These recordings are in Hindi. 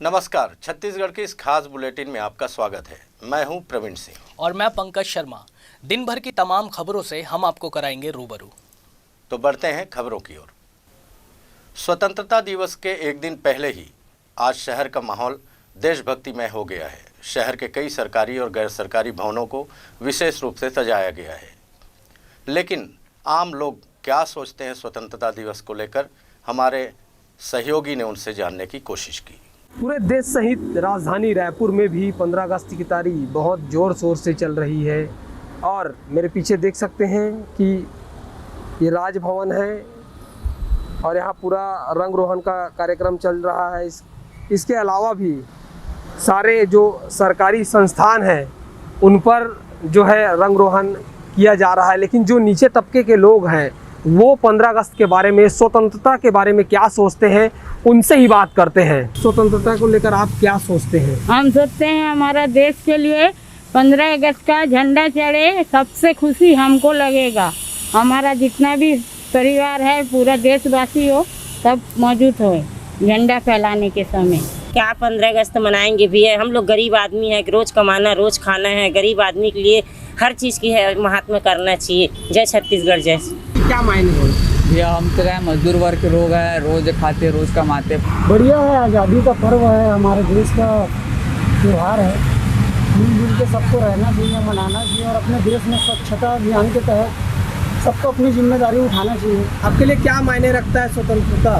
नमस्कार, छत्तीसगढ़ के इस खास बुलेटिन में आपका स्वागत है। मैं हूं प्रवीण सिंह और मैं पंकज शर्मा। दिन भर की तमाम खबरों से हम आपको कराएंगे रूबरू। तो बढ़ते हैं खबरों की ओर। स्वतंत्रता दिवस के एक दिन पहले ही आज शहर का माहौल देशभक्तिमय हो गया है। शहर के कई सरकारी और गैर सरकारी भवनों को विशेष रूप से सजाया गया है। लेकिन आम लोग क्या सोचते हैं स्वतंत्रता दिवस को लेकर, हमारे सहयोगी ने उनसे जानने की कोशिश की। पूरे देश सहित राजधानी रायपुर में भी 15 अगस्त की तारीख बहुत ज़ोर शोर से चल रही है और मेरे पीछे देख सकते हैं कि ये राजभवन है और यहाँ पूरा रंग रोहन का कार्यक्रम चल रहा है। इसके अलावा भी सारे जो सरकारी संस्थान हैं उन पर जो है रंग रोहन किया जा रहा है। लेकिन जो नीचे तबके के लोग हैं वो 15 अगस्त के बारे में, स्वतंत्रता के बारे में क्या सोचते हैं, उनसे ही बात करते हैं। स्वतंत्रता को लेकर आप क्या सोचते हैं? हम सोचते हैं हमारा देश के लिए 15 अगस्त का झंडा चढ़े, सबसे खुशी हमको लगेगा। हमारा जितना भी परिवार है, पूरा देशवासी हो, सब मौजूद हो झंडा फहराने के समय। क्या 15 अगस्त मनाएंगे भी है? हम लोग गरीब आदमी है, रोज कमाना रोज खाना है। गरीब आदमी के लिए हर चीज़ की है महात्मा करना चाहिए। जय छत्तीसगढ़ जय। क्या मायने हो भैया? हम तो क्या मजदूर वर्ग के लोग हैं, रोज खाते रोज कमाते। बढ़िया है, आज़ादी का पर्व है, हमारे देश का त्यौहार है। मिलजुल के सबको रहना चाहिए, मनाना चाहिए और अपने देश में स्वच्छता अभियान के तहत सबको अपनी जिम्मेदारी उठाना चाहिए। आपके लिए क्या मायने रखता है स्वतंत्रता?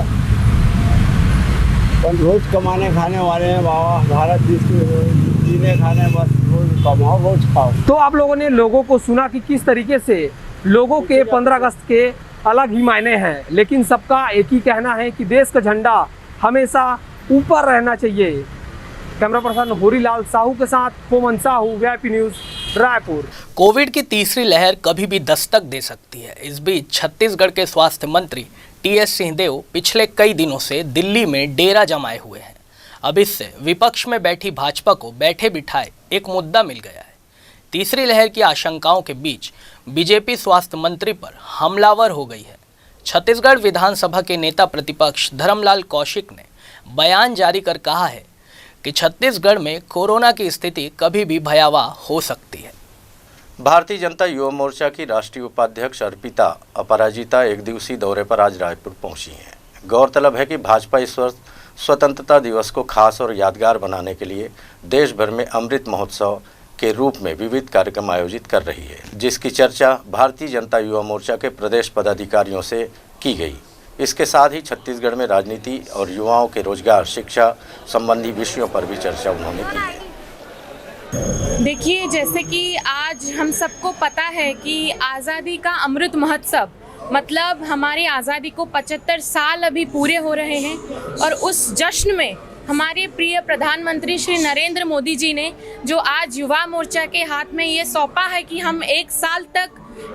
रोज कमाने खाने वाले हैं बाबा, भारत देश के जीने खाने, बस रोज कमाओ रोज खाओ। तो आप लोगों ने लोगों को सुना कि किस तरीके से लोगों के 15 अगस्त के अलग ही मायने हैं, लेकिन सबका एक ही कहना है कि देश का झंडा हमेशा ऊपर रहना चाहिए। कैमरा पर्सन होरीलाल साहू के साथ Koman Sahu, VIP news, Raipur. Covid की तीसरी लहर कभी भी दस्तक दे सकती है। इस बीच छत्तीसगढ़ के स्वास्थ्य मंत्री टीएस सिंहदेव पिछले कई दिनों से दिल्ली में डेरा जमाए हुए हैं। अब इससे विपक्ष में बैठी भाजपा को बैठे बिठाए एक मुद्दा मिल गया है। तीसरी लहर की आशंकाओं के बीच बीजेपी स्वास्थ्य मंत्री पर हमलावर हो गई है। छत्तीसगढ़ विधानसभा के नेता प्रतिपक्ष धर्मलाल कौशिक ने बयान जारी कर कहा है कि छत्तीसगढ़ में कोरोना की स्थिति कभी भी भयावह हो सकती है। भारतीय जनता युवा मोर्चा की राष्ट्रीय उपाध्यक्ष अर्पिता अपराजिता एक दिवसीय दौरे पर आज रायपुर पहुंची हैं। गौरतलब है कि भाजपा इस वर्ष स्वतंत्रता दिवस को खास और यादगार बनाने के लिए देश भर में अमृत महोत्सव के रूप में विविध कार्यक्रम आयोजित कर रही है, जिसकी चर्चा भारतीय जनता युवा मोर्चा के प्रदेश पदाधिकारियों से की गई। इसके साथ ही छत्तीसगढ़ में राजनीति और युवाओं के रोजगार, शिक्षा संबंधी विषयों पर भी चर्चा उन्होंने की है। देखिए, जैसे कि आज हम सबको पता है कि आज़ादी का अमृत महोत्सव, मतलब हमारी आज़ादी को 75 साल अभी पूरे हो रहे हैं और उस जश्न में हमारे प्रिय प्रधानमंत्री श्री नरेंद्र मोदी जी ने जो आज युवा मोर्चा के हाथ में ये सौंपा है कि हम एक साल तक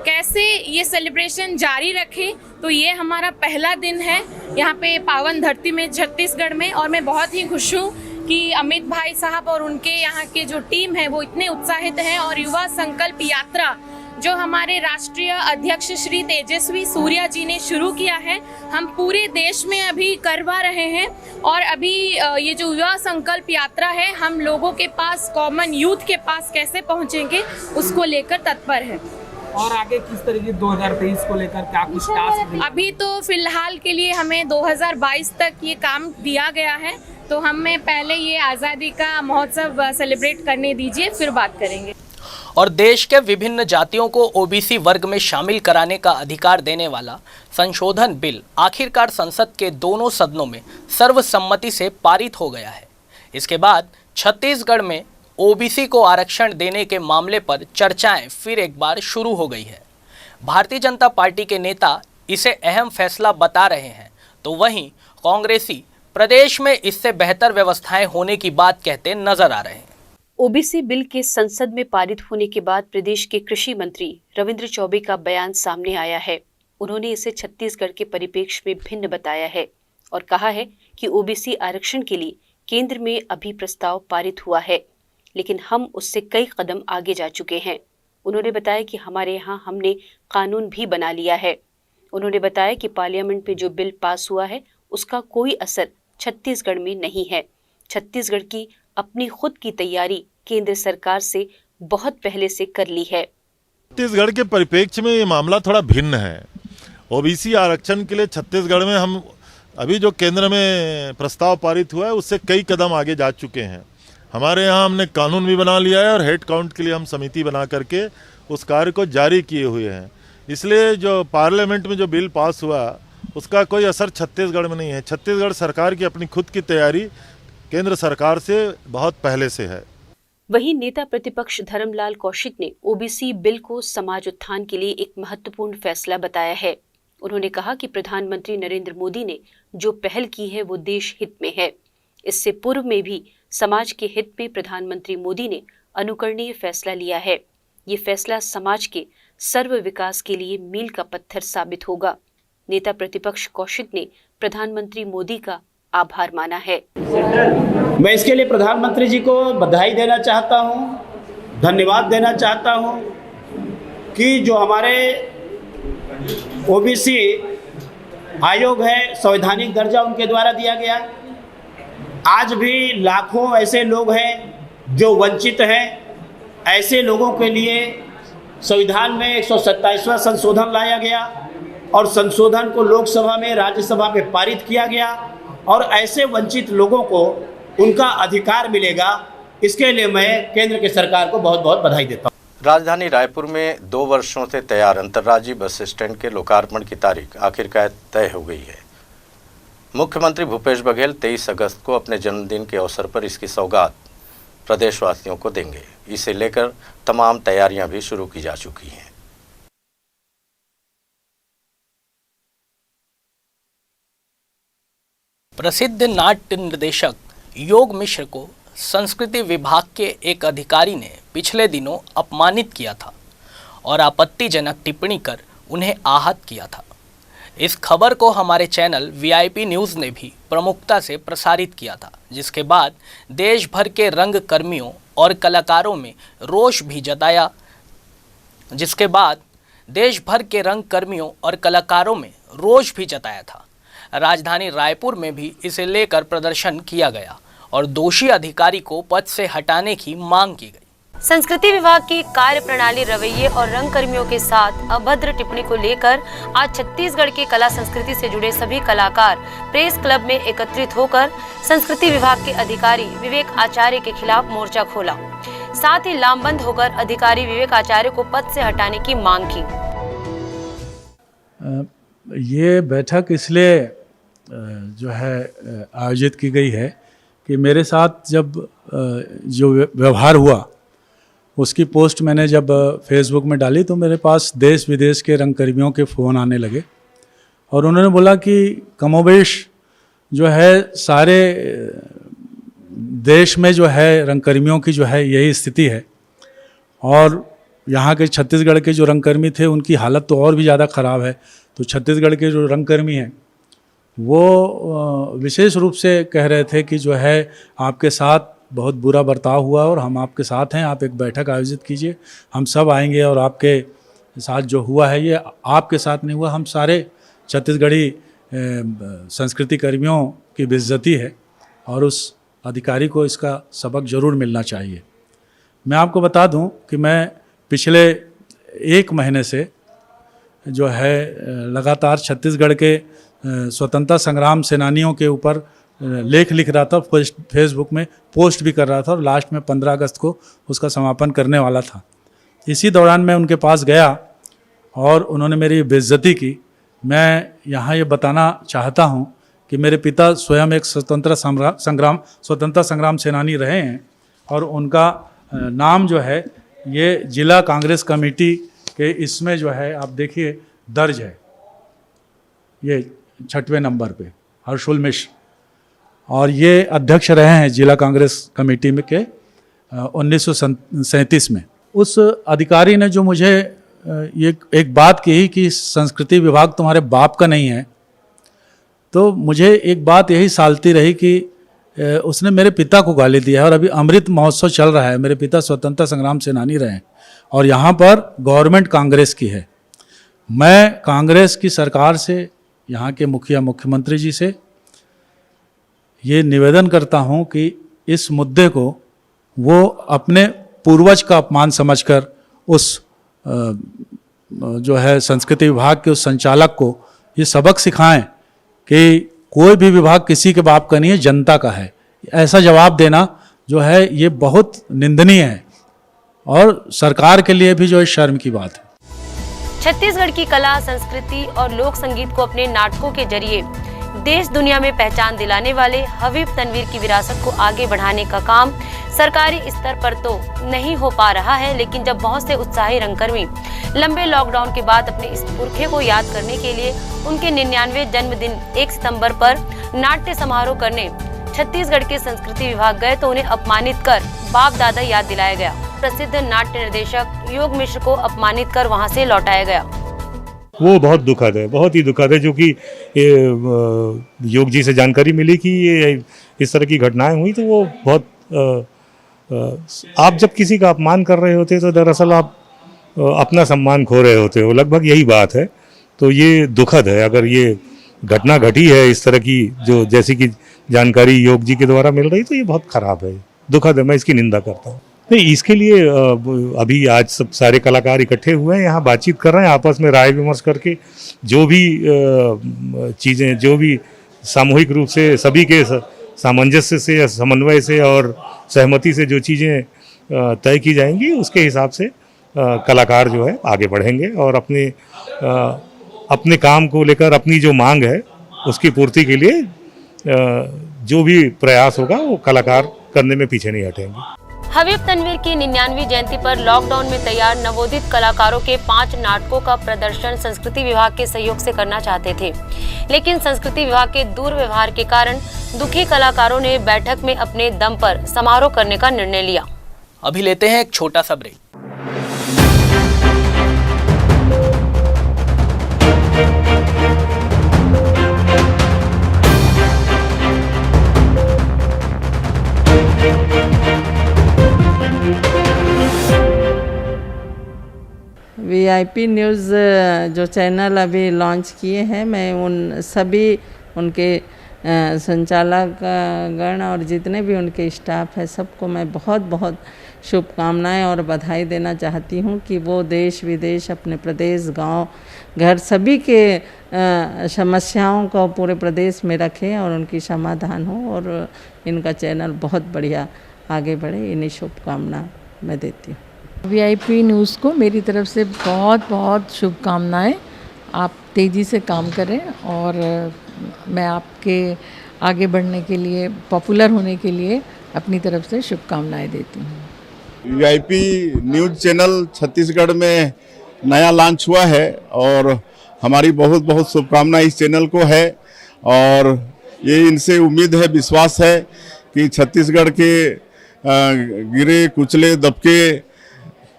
कैसे ये सेलिब्रेशन जारी रखें, तो ये हमारा पहला दिन है यहाँ पे पावन धरती में छत्तीसगढ़ में। और मैं बहुत ही खुश हूँ कि अमित भाई साहब और उनके यहाँ के जो टीम है वो इतने उत्साहित हैं। और युवा संकल्प यात्रा जो हमारे राष्ट्रीय अध्यक्ष श्री तेजस्वी सूर्या जी ने शुरू किया है, हम पूरे देश में अभी करवा रहे हैं। और अभी ये जो युवा संकल्प यात्रा है, हम लोगों के पास, कॉमन यूथ के पास कैसे पहुंचेंगे उसको लेकर तत्पर है। और आगे किस तरीके 2023 को लेकर क्या कुछ टास्क? अभी तो फिलहाल के लिए हमें 2022 तक ये काम दिया गया है, तो हमें पहले ये आज़ादी का महोत्सव सेलिब्रेट करने दीजिए, फिर बात करेंगे। और देश के विभिन्न जातियों को ओबीसी वर्ग में शामिल कराने का अधिकार देने वाला संशोधन बिल आखिरकार संसद के दोनों सदनों में सर्वसम्मति से पारित हो गया है। इसके बाद छत्तीसगढ़ में ओबीसी को आरक्षण देने के मामले पर चर्चाएं फिर एक बार शुरू हो गई है। भारतीय जनता पार्टी के नेता इसे अहम फैसला बता रहे हैं, तो वहीं कांग्रेसी प्रदेश में इससे बेहतर व्यवस्थाएं होने की बात कहते नजर आ रहे हैं। ओबीसी बिल के संसद में पारित होने के बाद प्रदेश के कृषि मंत्री रविंद्र चौबे का बयान सामने आया है। उन्होंने इसे छत्तीसगढ़ के परिप्रेक्ष्य में भिन्न बताया है और कहा है कि ओबीसी आरक्षण के लिए केंद्र में अभी प्रस्ताव पारित हुआ है, लेकिन हम उससे कई कदम आगे जा चुके हैं। उन्होंने बताया कि हमारे यहाँ हमने कानून भी बना लिया है। उन्होंने बताया कि पार्लियामेंट में जो बिल पास हुआ है उसका कोई असर छत्तीसगढ़ में नहीं है। छत्तीसगढ़ की अपनी खुद की तैयारी केंद्र सरकार से बहुत पहले से कर ली है। छत्तीसगढ़ के परिप्रेक्ष्य में ये मामला थोड़ा भिन्न है। ओबीसी आरक्षण के लिए छत्तीसगढ़ में हम अभी जो केंद्र में प्रस्ताव पारित हुआ है उससे कई कदम आगे जा चुके हैं। हमारे यहाँ हमने कानून भी बना लिया है और हेड काउंट के लिए हम समिति बना करके उस कार्य को जारी किए हुए हैं। इसलिए जो पार्लियामेंट में जो बिल पास हुआ उसका कोई असर छत्तीसगढ़ में नहीं है। छत्तीसगढ़ सरकार की अपनी खुद की तैयारी केंद्र सरकार से बहुत पहले से है। वहीं नेता प्रतिपक्ष धर्मलाल कौशिक ने ओबीसी बिल को समाज उत्थान के लिए एक महत्वपूर्ण फैसला बताया है। उन्होंने कहा कि प्रधानमंत्री नरेंद्र मोदी ने जो पहल की है वो देश हित में है। इससे पूर्व में भी समाज के हित में प्रधानमंत्री मोदी ने अनुकरणीय फैसला लिया है। ये फैसला समाज के सर्व विकास के लिए मील का पत्थर साबित होगा। नेता प्रतिपक्ष कौशिक ने प्रधानमंत्री मोदी का आभार माना है। मैं इसके लिए प्रधानमंत्री जी को बधाई देना चाहता हूं, धन्यवाद देना चाहता हूं कि जो हमारे ओबीसी आयोग है, संवैधानिक दर्जा उनके द्वारा दिया गया। आज भी लाखों ऐसे लोग हैं जो वंचित हैं। ऐसे लोगों के लिए संविधान में 127वां संशोधन लाया गया और संशोधन को लोकसभा में, राज्यसभा में पारित किया गया और ऐसे वंचित लोगों को उनका अधिकार मिलेगा। इसके लिए मैं केंद्र की सरकार को बहुत बहुत बधाई देता हूँ। राजधानी रायपुर में 2 वर्षों से तैयार अंतर्राज्यीय बस स्टैंड के लोकार्पण की तारीख आखिरकार तय हो गई है। मुख्यमंत्री भूपेश बघेल 23 अगस्त को अपने जन्मदिन के अवसर पर इसकी सौगात प्रदेशवासियों को देंगे। इसे लेकर तमाम तैयारियां भी शुरू की जा चुकी हैं। प्रसिद्ध नाट्य निर्देशक योग मिश्र को संस्कृति विभाग के एक अधिकारी ने पिछले दिनों अपमानित किया था और आपत्तिजनक टिप्पणी कर उन्हें आहत किया था। इस खबर को हमारे चैनल वीआईपी न्यूज़ ने भी प्रमुखता से प्रसारित किया था, जिसके बाद देश भर के रंग कर्मियों और कलाकारों में रोष भी जताया था। राजधानी रायपुर में भी इसे लेकर प्रदर्शन किया गया और दोषी अधिकारी को पद से हटाने की मांग की गई। संस्कृति विभाग की कार्य प्रणाली, रवैये और रंग कर्मियों के साथ अभद्र टिप्पणी को लेकर आज छत्तीसगढ़ की कला संस्कृति से जुड़े सभी कलाकार प्रेस क्लब में एकत्रित होकर संस्कृति विभाग के अधिकारी विवेक आचार्य के खिलाफ मोर्चा खोला। साथ ही लामबंद होकर अधिकारी विवेक आचार्य को पद से हटाने की मांग की। ये बैठक इसलिए जो है आयोजित की गई है कि मेरे साथ जब जो व्यवहार हुआ उसकी पोस्ट मैंने जब फेसबुक में डाली तो मेरे पास देश विदेश के रंगकर्मियों के फ़ोन आने लगे और उन्होंने बोला कि कमोबेश जो है सारे देश में जो है रंगकर्मियों की जो है यही स्थिति है और यहाँ के छत्तीसगढ़ के जो रंगकर्मी थे उनकी हालत तो और भी ज़्यादा ख़राब है। तो छत्तीसगढ़ के जो रंगकर्मी हैं वो विशेष रूप से कह रहे थे कि जो है आपके साथ बहुत बुरा बर्ताव हुआ और हम आपके साथ हैं, आप एक बैठक आयोजित कीजिए, हम सब आएंगे और आपके साथ जो हुआ है ये आपके साथ नहीं हुआ, हम सारे छत्तीसगढ़ी संस्कृति कर्मियों की बेइज्जती है और उस अधिकारी को इसका सबक ज़रूर मिलना चाहिए। मैं आपको बता दूं कि मैं पिछले 1 महीने से जो है लगातार छत्तीसगढ़ के स्वतंत्रता संग्राम सेनानियों के ऊपर लेख लिख रहा था, फेसबुक में पोस्ट भी कर रहा था और लास्ट में 15 अगस्त को उसका समापन करने वाला था। इसी दौरान मैं उनके पास गया और उन्होंने मेरी बेइज्जती की। मैं यहाँ ये बताना चाहता हूँ कि मेरे पिता स्वयं एक स्वतंत्रता संग्राम सेनानी रहे हैं और उनका नाम जो है ये जिला कांग्रेस कमेटी के इसमें जो है आप देखिए दर्ज है, ये 6वें नंबर पे हर्षुल मिश्र, और ये अध्यक्ष रहे हैं जिला कांग्रेस कमेटी में के 1937 में। उस अधिकारी ने जो मुझे ये एक बात कही कि संस्कृति विभाग तुम्हारे बाप का नहीं है, तो मुझे एक बात यही सालती रही कि उसने मेरे पिता को गाली दिया है और अभी अमृत महोत्सव चल रहा है। मेरे पिता स्वतंत्रता संग्राम सेनानी रहे हैं और यहाँ पर गवर्नमेंट कांग्रेस की है। मैं कांग्रेस की सरकार से, यहाँ के मुखिया मुख्यमंत्री जी से ये निवेदन करता हूँ कि इस मुद्दे को वो अपने पूर्वज का अपमान समझकर उस जो है संस्कृति विभाग के उस संचालक को ये सबक सिखाएं कि कोई भी विभाग किसी के बाप का नहीं है, जनता का है। ऐसा जवाब देना जो है ये बहुत निंदनीय है और सरकार के लिए भी जो है शर्म की बात है। छत्तीसगढ़ की कला, संस्कृति और लोक संगीत को अपने नाटकों के जरिए देश दुनिया में पहचान दिलाने वाले हबीब तनवीर की विरासत को आगे बढ़ाने का काम सरकारी स्तर पर तो नहीं हो पा रहा है, लेकिन जब बहुत से उत्साही रंगकर्मी लंबे लॉकडाउन के बाद अपने इस पुरखे को याद करने के लिए उनके 99वें जन्मदिन 1 सितंबर पर नाट्य समारोह करने छत्तीसगढ़ के संस्कृति विभाग गए तो उन्हें अपमानित कर बाप दादा याद दिलाया गया। प्रसिद्ध नाट्य निर्देशक योग मिश्र को अपमानित कर वहां से लौटाया गया। वो बहुत दुखद है, बहुत ही दुखद है, जो कि योग जी से जानकारी मिली कि ये इस तरह की घटनाएं हुई, तो वो बहुत आप जब किसी का अपमान कर रहे होते तो दरअसल आप अपना सम्मान खो रहे होते हो, लगभग यही बात है। तो ये दुखद है, अगर ये घटना घटी है इस तरह की जो जैसी कि जानकारी योग जी के द्वारा मिल रही, तो ये बहुत खराब है, दुखद है, मैं इसकी निंदा करता हूँ। नहीं, इसके लिए अभी आज सब सारे कलाकार इकट्ठे हुए हैं, यहाँ बातचीत कर रहे हैं, आपस में राय विमर्श करके जो भी चीज़ें, जो भी सामूहिक रूप से सभी के सामंजस्य से, समन्वय से और सहमति से जो चीज़ें तय की जाएंगी, उसके हिसाब से कलाकार जो है आगे बढ़ेंगे और अपने काम को लेकर अपनी जो मांग है उसकी पूर्ति के लिए जो भी प्रयास होगा वो कलाकार करने में पीछे नहीं हटेंगे। हबीब तनवीर की 99वीं जयंती पर लॉकडाउन में तैयार नवोदित कलाकारों के 5 नाटकों का प्रदर्शन संस्कृति विभाग के सहयोग से करना चाहते थे, लेकिन संस्कृति विभाग के दुर्व्यवहार के कारण दुखी कलाकारों ने बैठक में अपने दम पर समारोह करने का निर्णय लिया। अभी लेते हैं एक छोटा सा ब्रेक। VIP न्यूज़ जो चैनल अभी लॉन्च किए हैं, मैं उन सभी उनके संचालक गण और जितने भी उनके स्टाफ है सबको मैं बहुत बहुत शुभकामनाएं और बधाई देना चाहती हूं कि वो देश विदेश, अपने प्रदेश, गांव, घर सभी के समस्याओं को पूरे प्रदेश में रखें और उनकी समाधान हो और इनका चैनल बहुत बढ़िया आगे बढ़े। इन्हीं शुभकामना मैं देती हूँ। VIP न्यूज़ को मेरी तरफ से बहुत बहुत शुभकामनाएं। आप तेज़ी से काम करें और मैं आपके आगे बढ़ने के लिए, पॉपुलर होने के लिए अपनी तरफ से शुभकामनाएं देती हूँ। VIP न्यूज़ चैनल छत्तीसगढ़ में नया लॉन्च हुआ है और हमारी बहुत बहुत शुभकामनाएं इस चैनल को है और ये इनसे उम्मीद है, विश्वास है कि छत्तीसगढ़ के गिरे कुचले दबके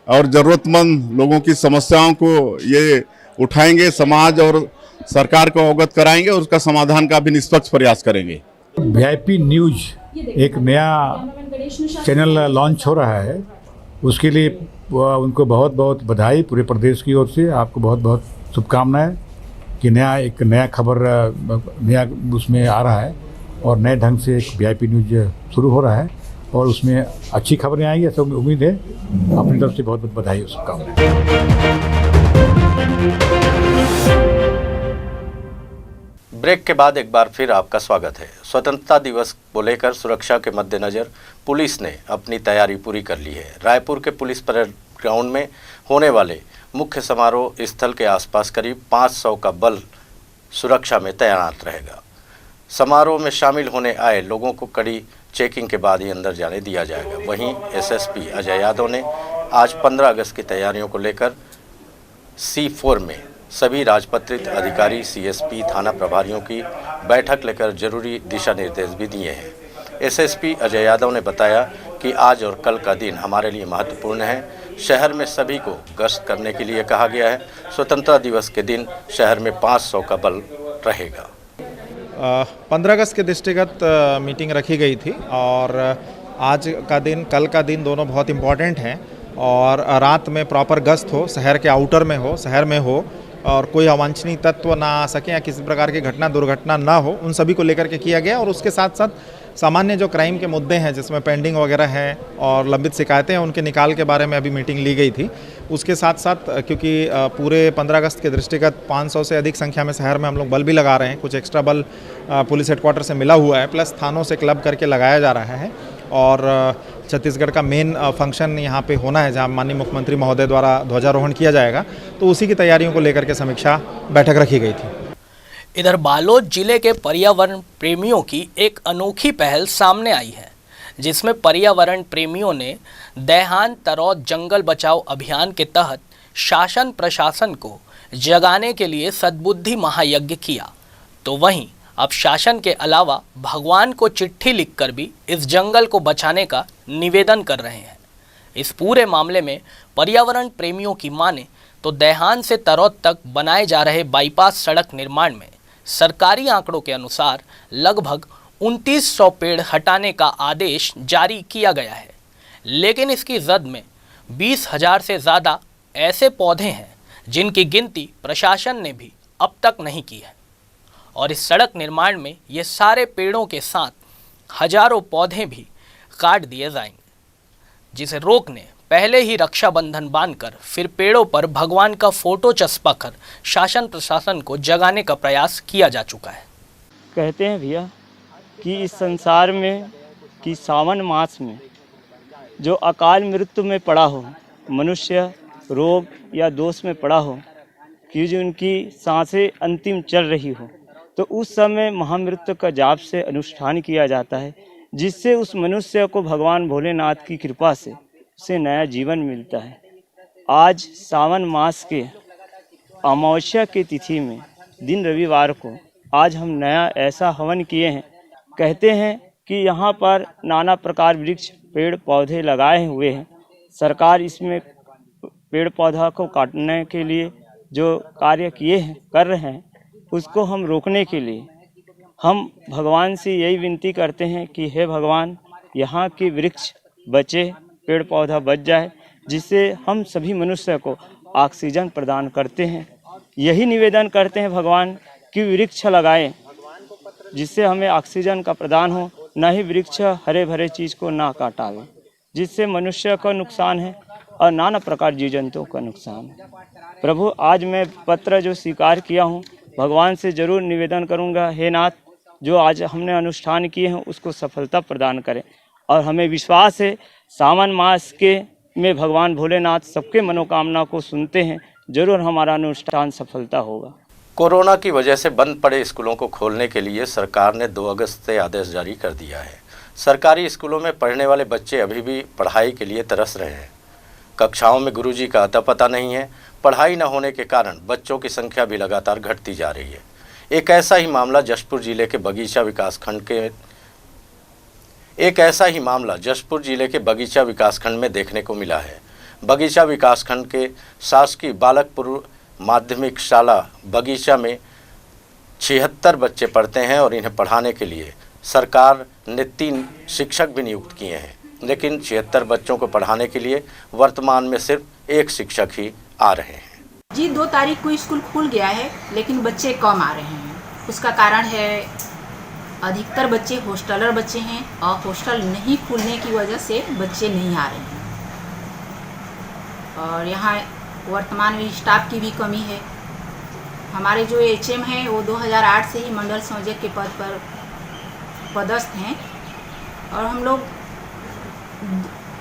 और ज़रूरतमंद लोगों की समस्याओं को ये उठाएंगे, समाज और सरकार को अवगत कराएंगे और उसका समाधान का भी निष्पक्ष प्रयास करेंगे। VIP न्यूज़ एक नया चैनल लॉन्च हो रहा है, उसके लिए उनको बहुत बहुत बधाई पूरे प्रदेश की ओर से। आपको बहुत बहुत शुभकामनाएं कि एक नया खबर नया उसमें आ रहा है और नए ढंग से एक VIP न्यूज़ शुरू हो रहा है और उसमें अच्छी खबरें आएंगी, ऐसा उम्मीद है। अपनी तरफ से बहुत बहुत बधाई और शुभकामनाएं। ब्रेक के बाद एक बार फिर आपका स्वागत है। स्वतंत्रता दिवस को लेकर सुरक्षा के मद्देनजर पुलिस ने अपनी तैयारी पूरी कर ली है। रायपुर के पुलिस परेड ग्राउंड में होने वाले मुख्य समारोह स्थल के आसपास करीब 500 का बल सुरक्षा में तैनात रहेगा। समारोह में शामिल होने आए लोगों को कड़ी चेकिंग के बाद ही अंदर जाने दिया जाएगा। वहीं SSP अजय यादव ने आज 15 अगस्त की तैयारियों को लेकर C4 में सभी राजपत्रित अधिकारी, CSP, थाना प्रभारियों की बैठक लेकर जरूरी दिशा निर्देश भी दिए हैं। SSP अजय यादव ने बताया कि आज और कल का दिन हमारे लिए महत्वपूर्ण है। शहर में सभी को गश्त करने के लिए कहा गया है। स्वतंत्रता दिवस के दिन शहर में 500 का बल रहेगा। 15 अगस्त के दृष्टिगत मीटिंग रखी गई थी और आज का दिन, कल का दिन दोनों बहुत इम्पॉर्टेंट हैं और रात में प्रॉपर गश्त हो, शहर के आउटर में हो, शहर में हो, और कोई अवांछनीय तत्व ना आ सके या किसी प्रकार की घटना दुर्घटना ना हो, उन सभी को लेकर के किया गया। और उसके साथ साथ सामान्य जो क्राइम के मुद्दे हैं जिसमें पेंडिंग वगैरह हैं और लंबित शिकायतें हैं, उनके निकाल के बारे में अभी मीटिंग ली गई थी। उसके साथ साथ क्योंकि पूरे 15 अगस्त के दृष्टिगत 500 से अधिक संख्या में शहर में हम लोग बल भी लगा रहे हैं, कुछ एक्स्ट्रा बल पुलिस हेडक्वार्टर से मिला हुआ है, प्लस थानों से क्लब करके लगाया जा रहा है। और छत्तीसगढ़ का मेन फंक्शन यहाँ पे होना है जहाँ माननीय मुख्यमंत्री महोदय द्वारा ध्वजारोहण किया जाएगा, तो उसी की तैयारियों को लेकर के समीक्षा बैठक रखी गई थी। इधर बालोद जिले के पर्यावरण प्रेमियों की एक अनोखी पहल सामने आई है, जिसमें पर्यावरण प्रेमियों ने देहान तरौद जंगल बचाओ अभियान के तहत शासन प्रशासन को जगाने के लिए सद्बुद्धि महायज्ञ किया। तो वहीं अब शासन के अलावा भगवान को चिट्ठी लिखकर भी इस जंगल को बचाने का निवेदन कर रहे हैं। इस पूरे मामले में पर्यावरण प्रेमियों की माने तो देहान से तरौद तक बनाए जा रहे बाईपास सड़क निर्माण में सरकारी आंकड़ों के अनुसार लगभग 2900 पेड़ हटाने का आदेश जारी किया गया है, लेकिन इसकी जद में 20,000 से ज़्यादा ऐसे पौधे हैं जिनकी गिनती प्रशासन ने भी अब तक नहीं की है। और इस सड़क निर्माण में ये सारे पेड़ों के साथ हजारों पौधे भी काट दिए जाएंगे, जिसे रोकने पहले ही रक्षाबंधन बांधकर फिर पेड़ों पर भगवान का फोटो चस्पा कर शासन प्रशासन को जगाने का प्रयास किया जा चुका है। कहते हैं भैया कि इस संसार में कि सावन मास में जो अकाल मृत्यु में पड़ा हो, मनुष्य रोग या दोष में पड़ा हो, कि जो उनकी सांसें अंतिम चल रही हो, तो उस समय महामृत्यु का जाप से अनुष्ठान किया जाता है, जिससे उस मनुष्य को भगवान भोलेनाथ की कृपा से उसे नया जीवन मिलता है। आज सावन मास के अमावस्या की तिथि में दिन रविवार को आज हम नया ऐसा हवन किए हैं। कहते हैं कि यहाँ पर नाना प्रकार वृक्ष पेड़ पौधे लगाए हुए हैं। सरकार इसमें पेड़ पौधा को काटने के लिए जो कार्य किए हैं कर रहे हैं, उसको हम रोकने के लिए हम भगवान से यही विनती करते हैं कि हे भगवान, यहाँ के वृक्ष बचे, पेड़ पौधा बच जाए, जिससे हम सभी मनुष्य को ऑक्सीजन प्रदान करते हैं। यही निवेदन करते हैं भगवान कि वृक्ष लगाएं, जिससे हमें ऑक्सीजन का प्रदान हो, न ही वृक्ष हरे भरे चीज़ को ना काटावे, जिससे मनुष्य का नुकसान है और नाना प्रकार जीव जंतुओं का नुकसान है। प्रभु, आज मैं पत्र जो स्वीकार किया हूँ, भगवान से जरूर निवेदन करूँगा, हे नाथ, जो आज हमने अनुष्ठान किए हैं उसको सफलता प्रदान करें। और हमें विश्वास है सावन मास के में भगवान भोलेनाथ सबके मनोकामना को सुनते हैं, जरूर हमारा अनुष्ठान सफलता होगा। कोरोना की वजह से बंद पड़े स्कूलों को खोलने के लिए सरकार ने 2 अगस्त से आदेश जारी कर दिया है। सरकारी स्कूलों में पढ़ने वाले बच्चे अभी भी पढ़ाई के लिए तरस रहे हैं। कक्षाओं में गुरुजी का अता पता नहीं है। पढ़ाई न होने के कारण बच्चों की संख्या भी लगातार घटती जा रही है। एक ऐसा ही मामला जशपुर जिले के बगीचा विकासखंड में देखने को मिला है। बगीचा विकासखंड के शासकीय बालकपुर माध्यमिक शाला बगीचा में 76 बच्चे पढ़ते हैं और इन्हें पढ़ाने के लिए सरकार ने 3 शिक्षक भी नियुक्त किए हैं, लेकिन 76 बच्चों को पढ़ाने के लिए वर्तमान में सिर्फ 1 शिक्षक ही आ रहे हैं। जी 2 तारीख को स्कूल खुल गया है, लेकिन बच्चे कम आ रहे हैं। उसका कारण है अधिकतर बच्चे हॉस्टलर बच्चे हैं और हॉस्टल नहीं खुलने की वजह से बच्चे नहीं आ रहे हैं। और यहाँ वर्तमान में स्टाफ की भी कमी है। हमारे जो एचएम हैं वो 2008 से ही मंडल संयोजक के पद पर पदस्थ हैं और हम लोग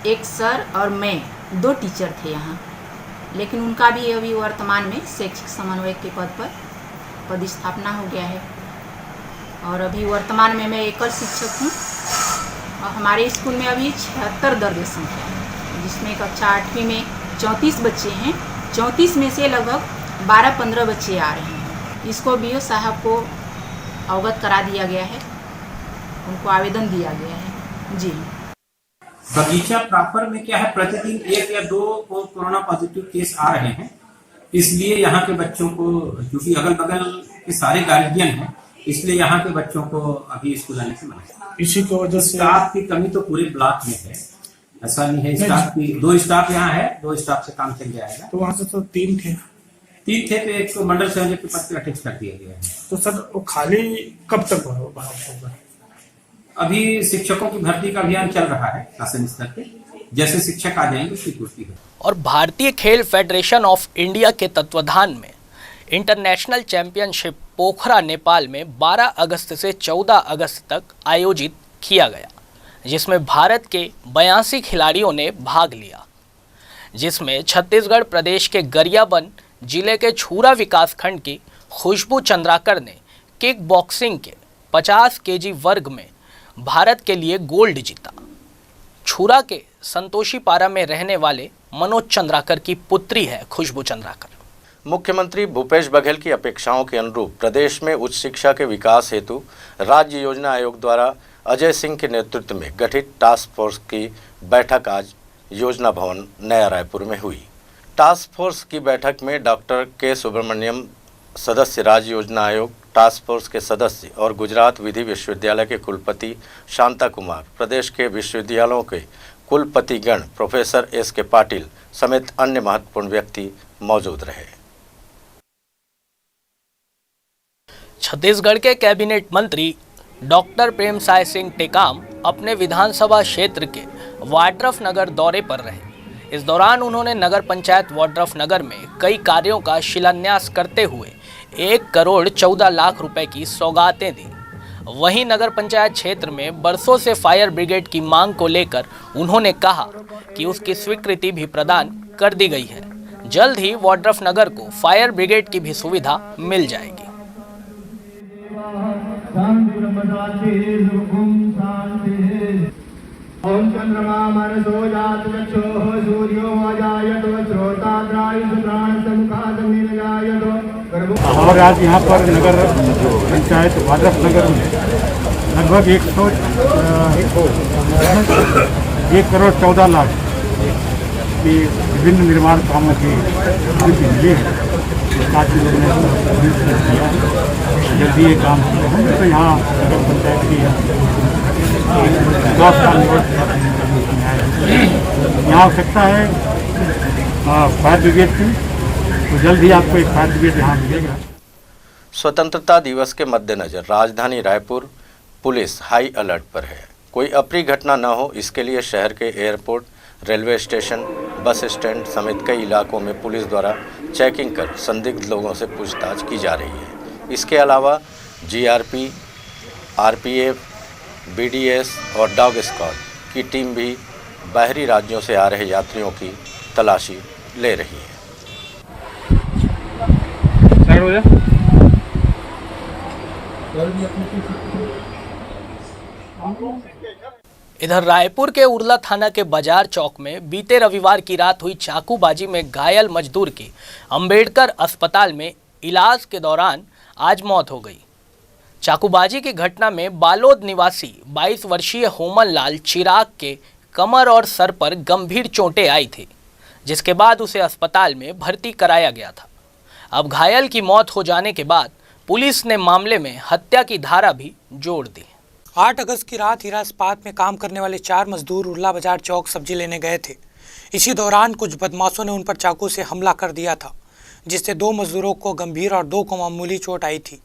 एक सर और मैं 2 टीचर थे यहाँ, लेकिन उनका भी अभी वर्तमान में शैक्षिक समन्वयक के पद पर पदस्थापना हो गया है और अभी वर्तमान में मैं एकल शिक्षक हूँ। और हमारे स्कूल में अभी 76 दर्ज संख्या है, जिसमें कक्षा 8वीं में 34 बच्चे हैं। 34 में से लगभग 12-15 बच्चे आ रहे हैं। इसको बीओ साहब को अवगत करा दिया गया है, उनको आवेदन दिया गया है। जी बगीचा प्रॉपर में क्या है, प्रतिदिन 1 या 2 कोरोना पॉजिटिव केस आ रहे हैं, इसलिए यहाँ के बच्चों को, क्योंकि अगल बगल के सारे गार्जियन हैं, इसलिए यहाँ के बच्चों को अभी स्कूल आने से मना। इसी की वजह से स्टाफ की कमी तो पूरे ब्लॉक में है, ऐसा नहीं है। स्टाफ की 2 स्टाफ यहाँ है, 2 स्टाफ से काम चल जाएगा। तो वहाँ से तो 3 थे, 3 थे तो एक मंडल संयोजक के पद पे अटेस्ट कर दिया गया है। तो सर वो खाली कब तक होगा? अभी शिक्षकों की भर्ती का अभियान चल रहा है शासन स्तर पे, जैसे शिक्षक आ जाएंगे उसकी पूर्ति होगी। और भारतीय खेल फेडरेशन ऑफ इंडिया के तत्वाधान में इंटरनेशनल चैंपियनशिप पोखरा नेपाल में 12 अगस्त से 14 अगस्त तक आयोजित किया गया, जिसमें भारत के 82 खिलाड़ियों ने भाग लिया, जिसमें छत्तीसगढ़ प्रदेश के गरियाबंद जिले के छूरा विकासखंड की खुशबू चंद्राकर ने किक बॉक्सिंग के 50 केजी वर्ग में भारत के लिए गोल्ड जीता। छूरा के संतोषी पारा में रहने वाले मनोज चंद्राकर की पुत्री है खुशबू चंद्राकर। मुख्यमंत्री भूपेश बघेल की अपेक्षाओं के अनुरूप प्रदेश में उच्च शिक्षा के विकास हेतु राज्य योजना आयोग द्वारा अजय सिंह के नेतृत्व में गठित टास्क फोर्स की बैठक आज योजना भवन नया रायपुर में हुई। टास्क फोर्स की बैठक में डॉक्टर के सुब्रमण्यम, सदस्य राज्य योजना आयोग, टास्क फोर्स के सदस्य और गुजरात विधि विश्वविद्यालय के कुलपति शांता कुमार, प्रदेश के विश्वविद्यालयों के कुलपतिगण प्रोफेसर एस के पाटिल समेत अन्य महत्वपूर्ण व्यक्ति मौजूद रहे। छत्तीसगढ़ के कैबिनेट मंत्री डॉक्टर प्रेमसाय सिंह टेकाम अपने विधानसभा क्षेत्र के वाड्रफ नगर दौरे पर रहे। इस दौरान उन्होंने नगर पंचायत वाड्रफ नगर में कई कार्यों का शिलान्यास करते हुए 1 करोड़ 14 लाख रुपए की सौगातें दी। वहीं नगर पंचायत क्षेत्र में बरसों से फायर ब्रिगेड की मांग को लेकर उन्होंने कहा कि उसकी स्वीकृति भी प्रदान कर दी गई है। जल्द ही वाड्रफ नगर को फायर ब्रिगेड की भी सुविधा मिल जाएगी। ओम चंद्रमा मनसो जात चक्षुः सूर्यो अजायतो श्रोताद्रायुः प्राणसमुखात् निर्जायतो। और आज यहाँ पर नगर पंचायत वाड्रफ नगर में लगभग 1 करोड़ 14 लाख की विभिन्न निर्माण कामों की मिली है। काफी लोगों ने जल्दी ये काम किया तो यहाँ नगर पंचायत की यहाँ आवश्यकता है फायर ब्रिगेड की, तो जल्द ही आपको एक फायर ब्रिगेड यहाँ मिलेगा। स्वतंत्रता दिवस के मद्देनजर राजधानी रायपुर पुलिस हाई अलर्ट पर है। कोई अप्रिय घटना न हो, इसके लिए शहर के airport, railway station, bus stand समेत कई इलाकों में पुलिस द्वारा चेकिंग कर संदिग्ध लोगों से पूछताछ की जा रही है। इसके अलावा जीआरपी, आरपीएफ, बीडीएस और डॉग स्क्वाड की टीम भी बाहरी राज्यों से आ रहे यात्रियों की तलाशी ले रही है। इधर रायपुर के उरला थाना के बाजार चौक में बीते रविवार की रात हुई चाकूबाजी में घायल मजदूर की अंबेडकर अस्पताल में इलाज के दौरान आज मौत हो गई। चाकूबाजी की घटना में बालोद निवासी 22 वर्षीय होमन लाल चिराग के कमर और सर पर गंभीर चोटें आई थी, जिसके बाद उसे अस्पताल में भर्ती कराया गया था। अब घायल की मौत हो जाने के बाद पुलिस ने मामले में हत्या की धारा भी जोड़ दी। 8 अगस्त की रात हीरा इस्पात में काम करने वाले 4 मजदूर उरला बाजार चौक सब्जी लेने गए थे। इसी दौरान कुछ बदमाशों ने उन पर चाकू से हमला कर दिया था, जिससे 2 मजदूरों को गंभीर और 2 को मामूली चोट आई थी।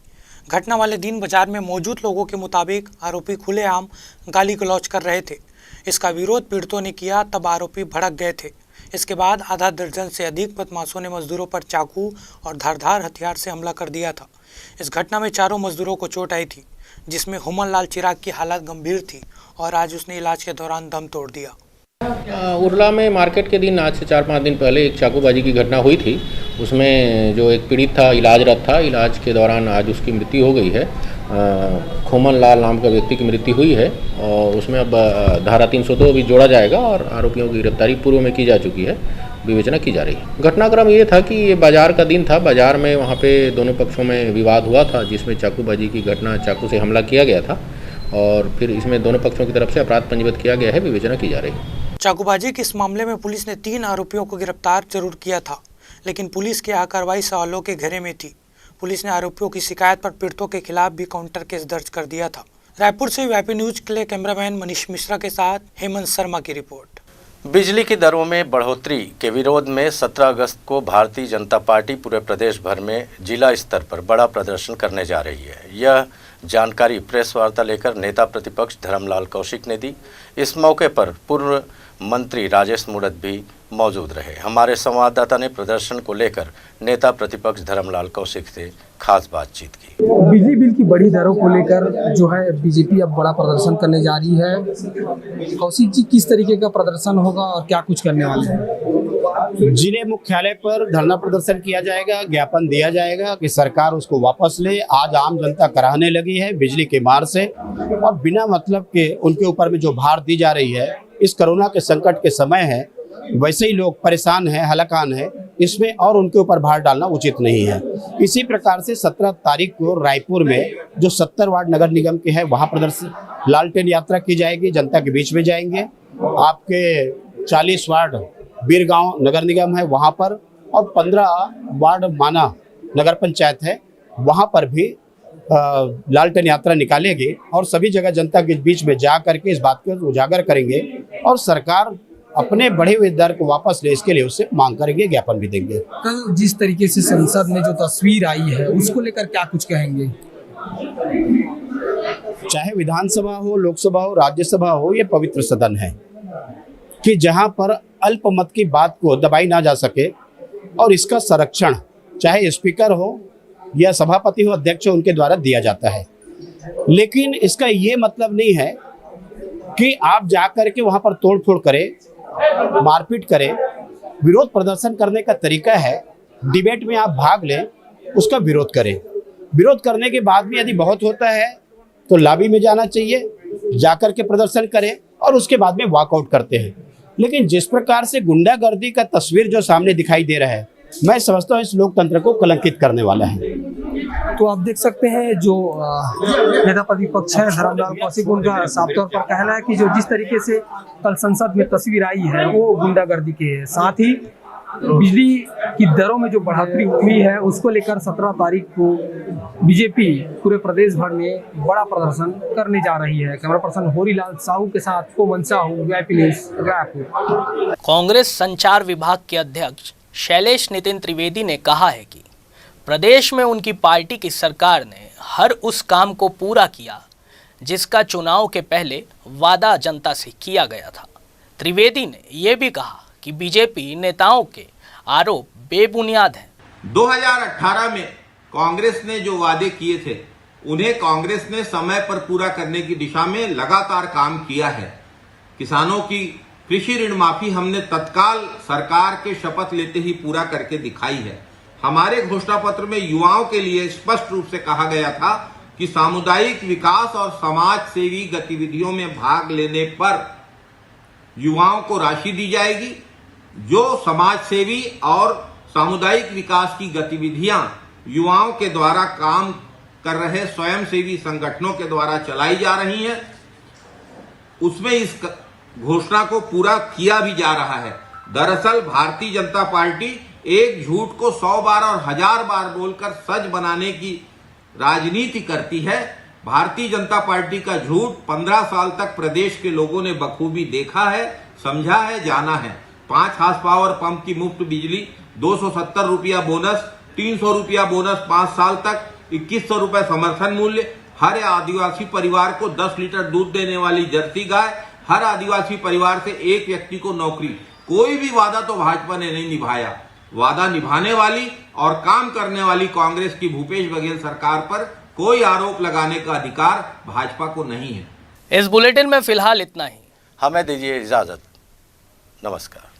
घटना वाले दिन बाजार में मौजूद लोगों के मुताबिक आरोपी खुलेआम गाली गलौज कर रहे थे। इसका विरोध पीड़ितों ने किया, तब आरोपी भड़क गए थे। इसके बाद आधा दर्जन से अधिक बदमाशों ने मजदूरों पर चाकू और धारदार हथियार से हमला कर दिया था। इस घटना में 4 मजदूरों को चोट आई थी, जिसमें हुमन लाल चिराग की हालत गंभीर थी और आज उसने इलाज के दौरान दम तोड़ दिया। उरला में मार्केट के दिन आज से 4-5 दिन पहले एक चाकूबाजी की घटना हुई थी। उसमें जो एक पीड़ित था इलाजरत था, इलाज के दौरान आज उसकी मृत्यु हो गई है। खोमन लाल नाम का व्यक्ति की मृत्यु हुई है और उसमें अब धारा 302 भी जोड़ा जाएगा और आरोपियों की गिरफ्तारी पूर्व में की जा चुकी है, विवेचना की जा रही है। घटनाक्रम ये था कि ये बाजार का दिन था, बाजार में वहाँ पे दोनों पक्षों में विवाद हुआ था, जिसमें चाकूबाजी की घटना, चाकू से हमला किया गया था और फिर इसमें दोनों पक्षों की तरफ से अपराध पंजीबद्ध किया गया है, विवेचना की जा रही है। चाकूबाजी के इस मामले में पुलिस ने 3 आरोपियों को गिरफ्तार जरूर किया था, लेकिन पुलिस की यह कार्रवाई सवालों के घेरे में थी। पुलिस ने आरोपियों की शिकायत पर पीड़ितों के खिलाफ भी काउंटर केस दर्ज कर दिया था। रायपुर से वीआईपी न्यूज के लिए कैमरामैन मनीष मिश्रा के साथ हेमंत शर्मा की रिपोर्ट। बिजली की दरों में बढ़ोतरी के विरोध में 17 अगस्त को भारतीय जनता पार्टी पूरे प्रदेश भर में जिला स्तर पर बड़ा प्रदर्शन करने जा रही है। यह जानकारी प्रेस वार्ता लेकर नेता प्रतिपक्ष धर्मलाल कौशिक ने दी। इस मौके पर पूर्व मंत्री राजेश मूणत भी मौजूद रहे। हमारे संवाददाता ने प्रदर्शन को लेकर नेता प्रतिपक्ष धर्मलाल कौशिक से खास बातचीत की। बिजली बिल की बढ़ी दरों को लेकर जो है बीजेपी अब बड़ा प्रदर्शन करने जा रही है। कौशिक जी, किस तरीके का प्रदर्शन होगा और क्या कुछ करने वाले हैं? जिले मुख्यालय पर धरना प्रदर्शन किया जाएगा, ज्ञापन दिया जाएगा कि सरकार उसको वापस ले। आज आम जनता कराहने लगी है बिजली के मार से, और बिना मतलब के उनके ऊपर में जो भार दी जा रही है, इस कोरोना के संकट के समय है, वैसे ही लोग परेशान हैं, हलाकान हैं, इसमें और उनके ऊपर भार डालना उचित नहीं है। इसी प्रकार से 17 तारीख को रायपुर में जो 70 वार्ड नगर निगम के हैं, वहाँ प्रदर्शन लालटेन यात्रा की जाएगी, जनता के बीच में जाएंगे। आपके 40 वार्ड बीरगांव नगर निगम है वहाँ पर, और 15 वार्ड माना नगर पंचायत है, वहाँ पर भी लालटेन यात्रा निकालेंगे और सभी जगह जनता के बीच में जा करके इस बात को उजागर करेंगे और सरकार अपने बढ़े हुए दर को वापस ले, इसके लिए उससे मांग करेंगे, ज्ञापन भी देंगे। कल जिस तरीके से संसद में जो तस्वीर आई है उसको लेकर क्या कुछ कहेंगे? चाहे विधानसभा हो, लोकसभा हो, राज्यसभा हो, ये पवित्र सदन है कि जहां पर अल्पमत की बात को दबाई ना जा सके, और इसका संरक्षण चाहे स्पीकर हो या सभापति हो, अध्यक्ष हो, उनके द्वारा दिया जाता है। लेकिन इसका ये मतलब नहीं है कि आप जाकर के वहां पर तोड़ फोड़ करें, मारपीट करें। विरोध प्रदर्शन करने का तरीका है डिबेट में आप भाग लें, उसका विरोध करें। विरोध करने के बाद भी यदि बहुत होता है तो लॉबी में जाना चाहिए, जाकर के प्रदर्शन करें और उसके बाद में वॉकआउट करते हैं। लेकिन जिस प्रकार से गुंडागर्दी का तस्वीर जो सामने दिखाई दे रहा है, मैं समझता हूँ इस लोकतंत्र को कलंकित करने वाला है। तो आप देख सकते हैं जो नेता प्रतिपक्ष है धर्मलाल कौशिक, उनका साफ तौर पर कहना है कि जो जिस तरीके से कल संसद में तस्वीर आई है वो गुंडागर्दी की है। साथ ही बिजली की दरों में जो बढ़ोतरी हुई है उसको लेकर 17 तारीख को बीजेपी पूरे प्रदेश भर में बड़ा प्रदर्शन करने जा रही है। कैमरा पर्सन होरीलाल साहू के साथ कोमन साहू, वीआईपी न्यूज़, रायपुर। कांग्रेस संचार विभाग के अध्यक्ष शैलेश नितिन त्रिवेदी ने कहा है कि प्रदेश में उनकी पार्टी की सरकार ने हर उस काम को पूरा किया जिसका चुनाव के पहले वादा जनता से किया गया था। त्रिवेदी ने यह भी कहा कि बीजेपी नेताओं के आरोप बेबुनियाद हैं। 2018 में कांग्रेस ने जो वादे किए थे उन्हें कांग्रेस ने समय पर पूरा करने की दिशा में लगातार काम किया है। किसानों की कृषि ऋण माफी हमने तत्काल सरकार के शपथ लेते ही पूरा करके दिखाई है। हमारे घोषणा पत्र में युवाओं के लिए स्पष्ट रूप से कहा गया था कि सामुदायिक विकास और समाज सेवी गतिविधियों में भाग लेने पर युवाओं को राशि दी जाएगी। जो समाज सेवी और सामुदायिक विकास की गतिविधियां युवाओं के द्वारा काम कर रहे स्वयंसेवी संगठनों के द्वारा चलाई जा रही हैं, उसमें इस घोषणा को पूरा किया भी जा रहा है। दरअसल भारतीय जनता पार्टी एक झूठ को 100 बार और 1000 बार बोलकर सच बनाने की राजनीति करती है। भारतीय जनता पार्टी का झूठ 15 साल तक प्रदेश के लोगों ने बखूबी देखा है, समझा है, जाना है। 5 हार्स पावर पंप की मुफ्त बिजली, 270 रुपया बोनस, 300 रुपया बोनस 5 साल तक, 2100 रुपए समर्थन मूल्य, हर आदिवासी परिवार को 10 लीटर दूध देने वाली जर्सी गाय, हर आदिवासी परिवार से एक व्यक्ति को नौकरी। कोई भी वादा तो भाजपा ने नहीं निभाया। वादा निभाने वाली और काम करने वाली कांग्रेस की भूपेश बघेल सरकार पर कोई आरोप लगाने का अधिकार भाजपा को नहीं है। इस बुलेटिन में फिलहाल इतना ही। हमें दीजिए इजाजत। नमस्कार।